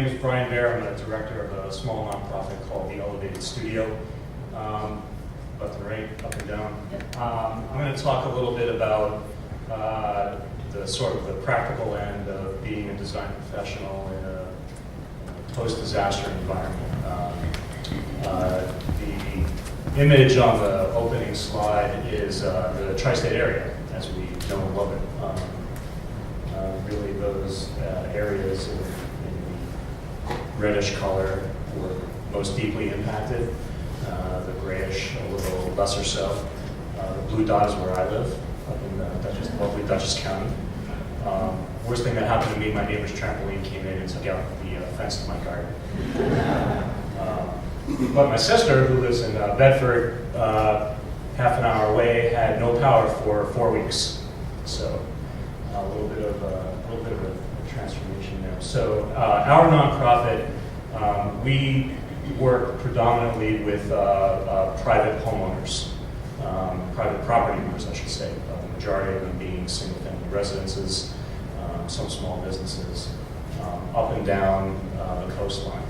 name is Brian Baer. I'm the director of a small nonprofit called the Elevated Studio. Left and right, up and down. I'm going to talk a little bit about the sort of the practical end of being a design professional in a post-disaster environment. The image on the opening slide is the tri-state area, as we know and love it. Really, those areas in the reddish color were most deeply impacted. The grayish, a little lesser so. The blue dot is where I live, up in lovely Dutchess County. Worst thing that happened to me, my neighbor's trampoline came in and took out the fence to my garden. But my sister, who lives in Bedford, half an hour away, had no power for 4 weeks. So a little bit of a transformation there. So our nonprofit, we work predominantly with private homeowners, private property owners, I should say. The majority of them being single-family residences, some small businesses, up and down the coastline.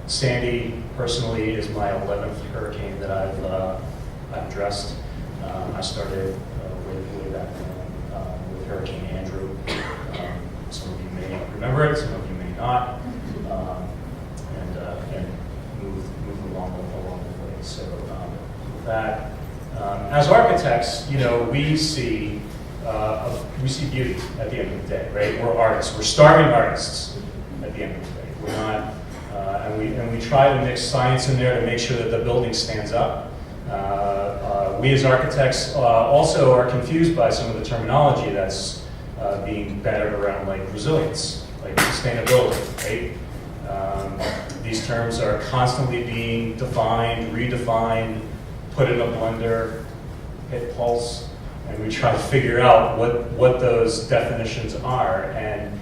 Sandy, personally, is my 11th hurricane that I've addressed. I started way back then with Hurricane Andrew. Some of you may remember it, some of you may not, and move along the way. So with that, as architects, we see beauty at the end of the day, right? We're artists. We're starving artists at the end of the day. We're not. And we try to mix science in there to make sure that the building stands up. We as architects also are confused by some of the terminology that's being battered around, like resilience, like sustainability, right? These terms are constantly being defined, redefined, put in a blender, hit pulse, and we try to figure out what those definitions are. And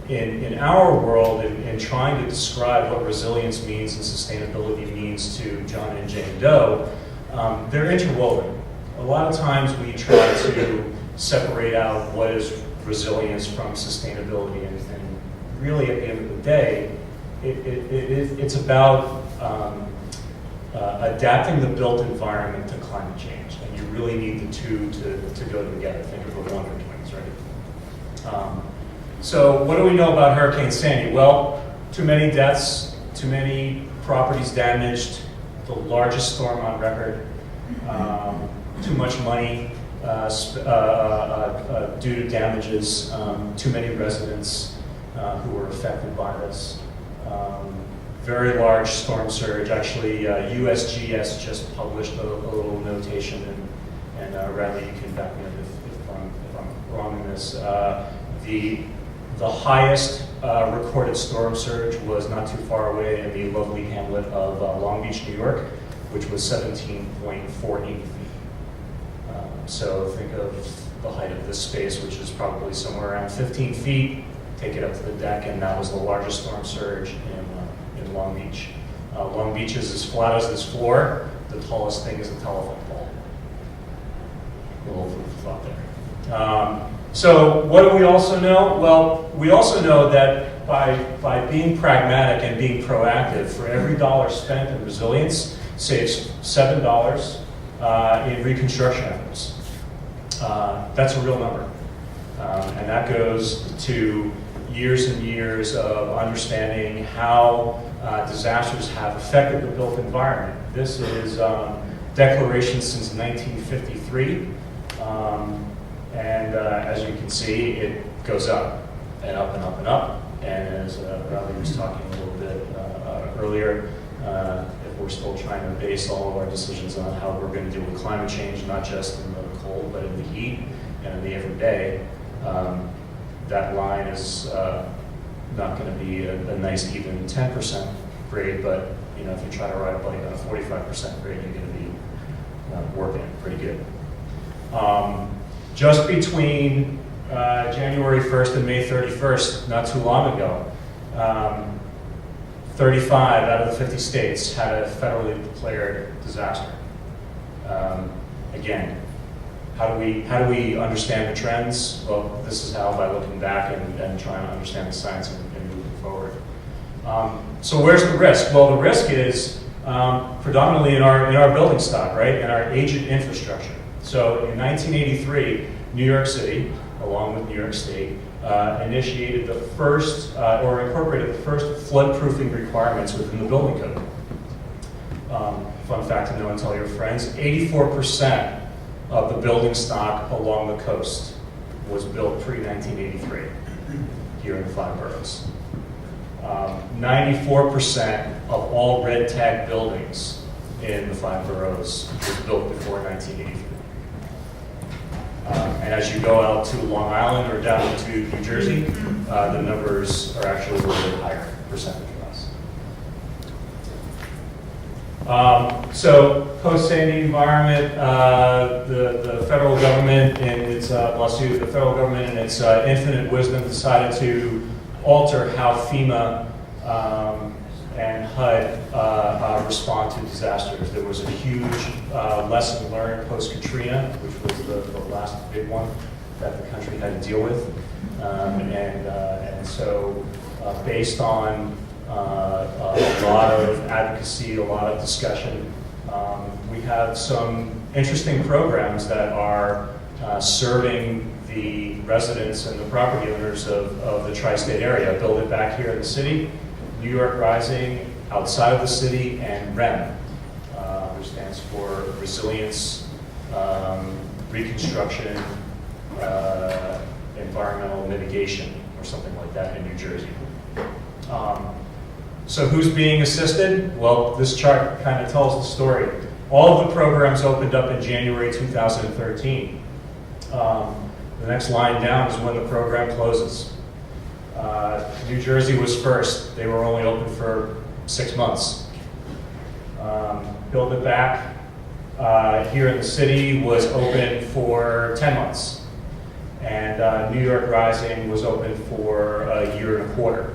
in our world, in trying to describe what resilience means and sustainability means to John and Jane Doe, they're interwoven. A lot of times we try to separate out what is resilience from sustainability, and really at the end of the day, it's about adapting the built environment to climate change, and you really need the two to go together. Think of the Wonder Twins, right? So what do we know about Hurricane Sandy? Well, too many deaths, too many properties damaged, the largest storm on record, too much money due to damages, too many residents who were affected by this. Very large storm surge. Actually, USGS just published a little notation, and Radley, you can back me up if I'm wrong in this. The highest recorded storm surge was not too far away in the lovely hamlet of Long Beach, New York, which was 17.48 feet. So think of the height of this space, which is probably somewhere around 15 feet. Take it up to the deck, and that was the largest storm surge in Long Beach. Long Beach is as flat as this floor. The tallest thing is a telephone pole. A little food for thought there. So what do we also know? Well, we also know that by being pragmatic and being proactive, for every dollar spent in resilience saves $7 in reconstruction efforts. That's a real number. And that goes to years and years of understanding how disasters have affected the built environment. This is declaration since 1953. And as you can see, it goes up and up and up and up. And as Riley was talking a little bit earlier, if we're still trying to base all of our decisions on how we're going to deal with climate change, not just in the cold, but in the heat and in the everyday, that line is not going to be a nice even 10% grade, but if you try to ride a bike on a 45% grade, you're going to be working pretty good. Just between January 1st and May 31st, not too long ago, 35 out of the 50 states had a federally declared disaster. Again, how do we understand the trends? Well, this is how, by looking back and trying to understand the science and moving forward. So where's the risk? Well, the risk is predominantly in our building stock, right, and our aged infrastructure. So in 1983, New York City, along with New York State, initiated the first, or incorporated the first floodproofing requirements within the building code. Fun fact to know and tell your friends, 84% of the building stock along the coast was built pre-1983 here in the 5 boroughs. 94% of all red tag buildings in the 5 boroughs was built before 1983. And as you go out to Long Island or down into New Jersey, the numbers are actually a little bit higher percentage-wise. So post-Sandy environment, the federal government in its, the federal government in its infinite wisdom decided to alter how FEMA and HUD respond to disasters. There was a huge lesson learned post-Katrina, which was the last big one that the country had to deal with. And so based on a lot of advocacy, a lot of discussion, we have some interesting programs that are serving the residents and the property owners of the tri-state area. Build It Back here in the city, New York Rising outside of the city, and REM, which stands for Resilience, Reconstruction, Environmental Mitigation, or something like that in New Jersey. So who's being assisted? Well, this chart kind of tells the story. All of the programs opened up in January 2013. The next line down is when the program closes. New Jersey was first. They were only open for 6 months. Build It Back here in the city was open for 10 months. And New York Rising was open for a year and a quarter.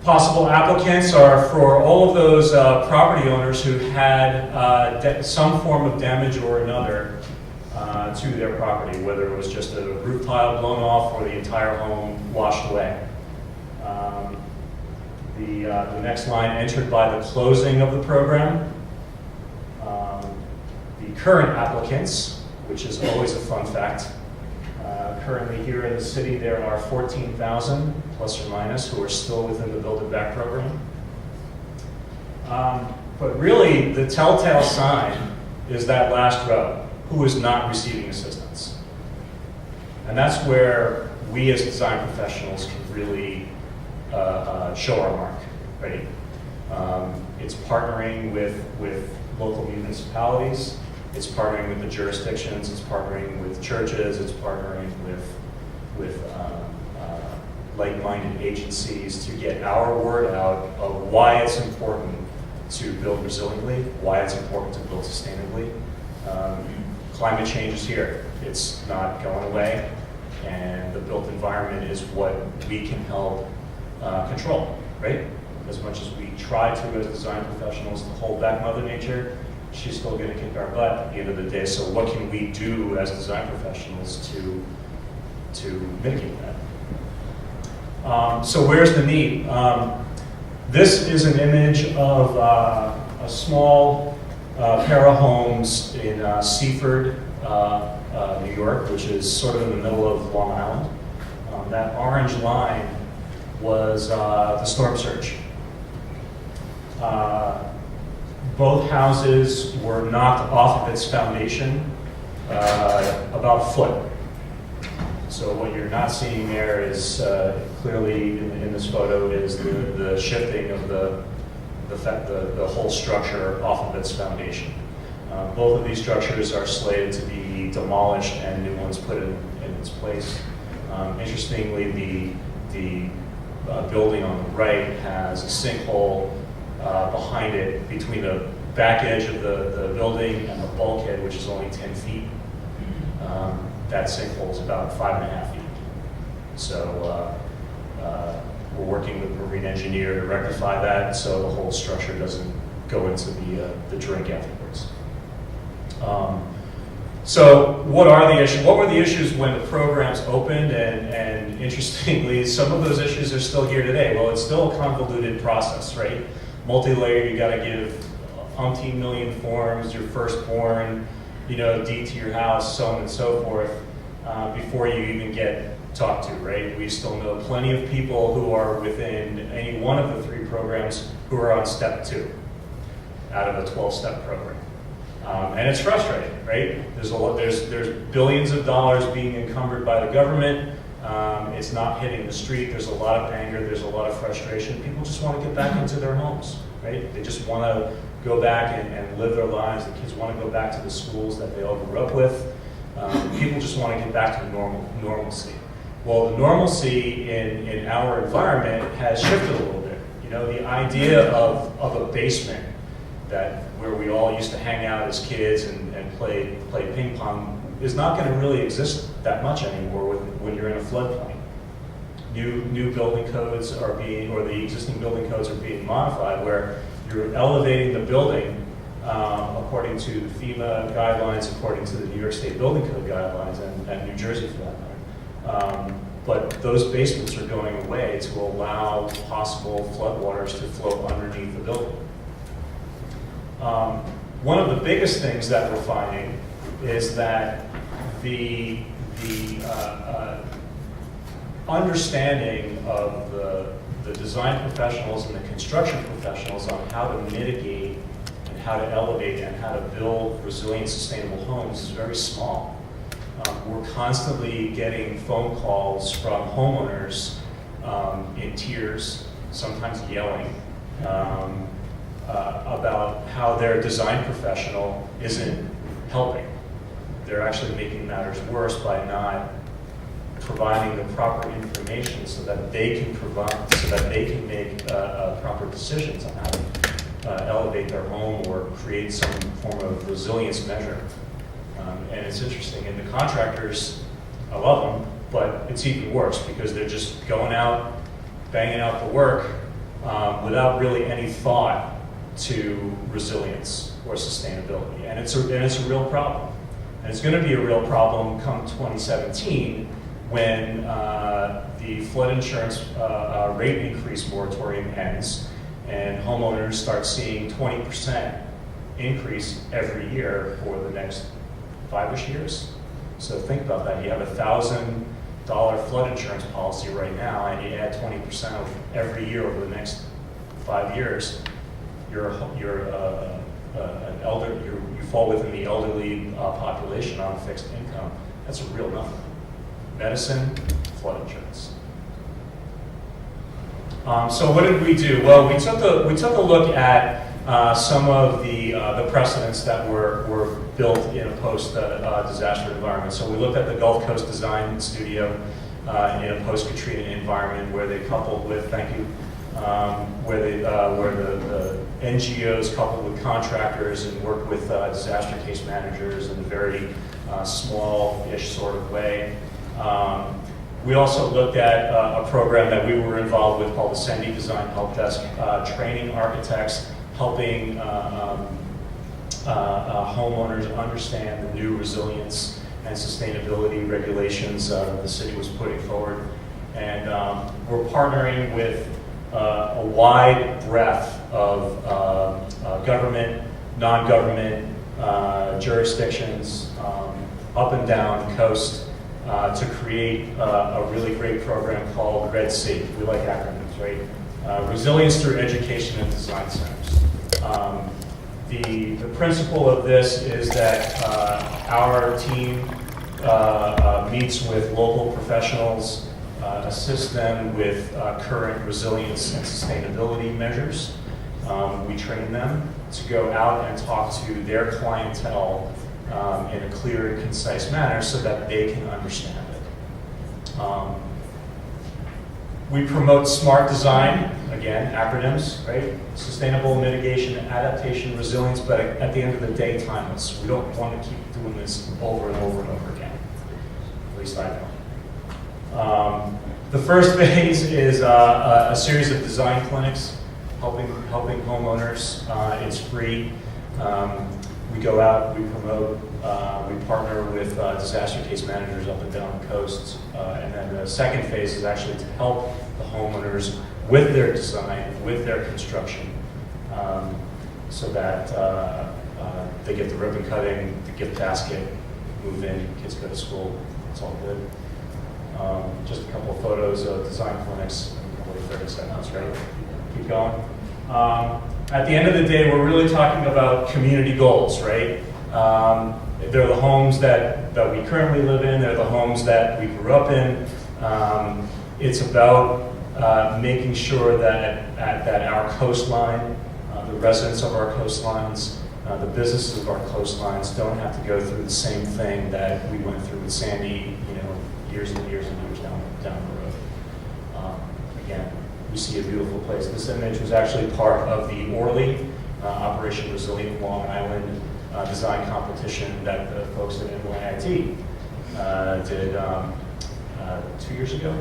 Possible applicants are for all of those property owners who had some form of damage or another to their property, whether it was just a roof tile blown off or the entire home washed away. The next line, entered by the closing of the program. The current applicants, which is always a fun fact. Currently here in the city, there are 14,000 plus or minus who are still within the Build It Back program. But really, the telltale sign is that last row, who is not receiving assistance. And that's where we as design professionals can really show our mark, right? It's partnering with local municipalities, it's partnering with the jurisdictions, it's partnering with churches, it's partnering with like-minded agencies to get our word out of why it's important to build resiliently, why it's important to build sustainably. Climate change is here. It's not going away, and the built environment is what we can help control, right? As much as we try to, as design professionals, to hold back Mother Nature, she's still going to kick our butt at the end of the day. So what can we do as design professionals to mitigate that? So where's the need? This is an image of a small pair of homes in Seaford, New York, which is sort of in the middle of Long Island. That orange line was the storm surge. Both houses were knocked off of its foundation about a foot. So what you're not seeing there is clearly in this photo is the shifting of the whole structure off of its foundation. Both of these structures are slated to be demolished and new ones put in its place. Interestingly, the building on the right has a sinkhole behind it between the back edge of the building and the bulkhead, which is only 10 feet. That sinkhole is about 5.5 feet. So we're working with a marine engineer to rectify that so the whole structure doesn't go into the drink afterwards. So what are the issues? What were the issues when the programs opened? And interestingly, some of those issues are still here today. Well, it's still a convoluted process, right? Multi-layer, you got to give umpteen million forms, your firstborn, you know, deed to your house, so on and so forth, before you even get talked to, right? We still know plenty of people who are within any one of the 3 programs who are on step 2 out of a 12-step program. And it's frustrating, right? There's billions of dollars being encumbered by the government. It's not hitting the street. There's a lot of anger. There's a lot of frustration. People just want to get back into their homes, right? They just want to go back and live their lives. The kids want to go back to the schools that they all grew up with. People just want to get back to normalcy. Well, the normalcy in our environment has shifted a little bit. You know, the idea of a basement where we all used to hang out as kids and play ping pong is not going to really exist that much anymore when you're in a floodplain. New building codes or the existing building codes are being modified where you're elevating the building according to the FEMA guidelines, according to the New York State Building Code guidelines, and New Jersey for that matter. But those basements are going away to allow possible floodwaters to flow underneath the building. One of the biggest things that we're finding is that the understanding of the design professionals and the construction professionals on how to mitigate and how to elevate and how to build resilient, sustainable homes is very small. We're constantly getting phone calls from homeowners in tears, sometimes yelling, about how their design professional isn't helping. They're actually making matters worse by not providing the proper information so that they can make proper decisions on how to elevate their home or create some form of resilience measure. And it's interesting, and the contractors, I love them, but it's even worse because they're just going out, banging out the work without really any thought to resilience or sustainability. And it's a real problem. And it's going to be a real problem come 2017 when the flood insurance rate increase moratorium ends and homeowners start seeing 20% increase every year for the next 5-ish years. So think about that. You have a $1,000 flood insurance policy right now, and you add 20% every year over the next 5 years. You fall within the elderly population on a fixed income. That's a real number. Medicine, flood insurance. So what did we do? Well, we took a look at some of the precedents that were built in a post-disaster environment. So we looked at the Gulf Coast Design Studio in a post-Katrina environment where they coupled with, where the NGOs coupled with contractors and worked with disaster case managers in a very small-ish sort of way. We also looked at a program that we were involved with called the Sendi Design Help Desk, training architects, helping homeowners understand the new resilience and sustainability regulations that the city was putting forward. And we're partnering with a wide breadth of government, non-government jurisdictions up and down the coast to create a really great program called REDC. We like acronyms, right? Resilience through Education and Design Centers. The principle of this is that our team meets with local professionals, assist them with current resilience and sustainability measures. We train them to go out and talk to their clientele in a clear and concise manner so that they can understand it. We promote smart design, again, acronyms, right? Sustainable mitigation, adaptation, resilience, but at the end of the day, timeless. We don't want to keep doing this over and over and over again. At least I don't. The first phase is a series of design clinics helping homeowners. It's free. We go out, we promote, we partner with disaster case managers up and down the coast. And then the second phase is actually to help the homeowners with their design, with their construction, so that they get the ribbon cutting, the gift basket, move in, kids go to school, it's all good. Just a couple of photos of design clinics, probably 30 seconds, right? Keep going. At the end of the day, we're really talking about community goals, right? They're the homes that we currently live in, they're the homes that we grew up in. It's about making sure that our coastline, the residents of our coastlines, the businesses of our coastlines don't have to go through the same thing that we went through with Sandy, years and years and years down the road. Again, we see a beautiful place. This image was actually part of the Orly Operation Resilient Long Island design competition that the folks at NYIT did 2 years ago.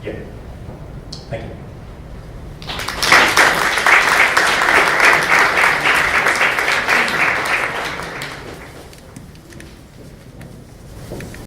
Yeah. Thank you.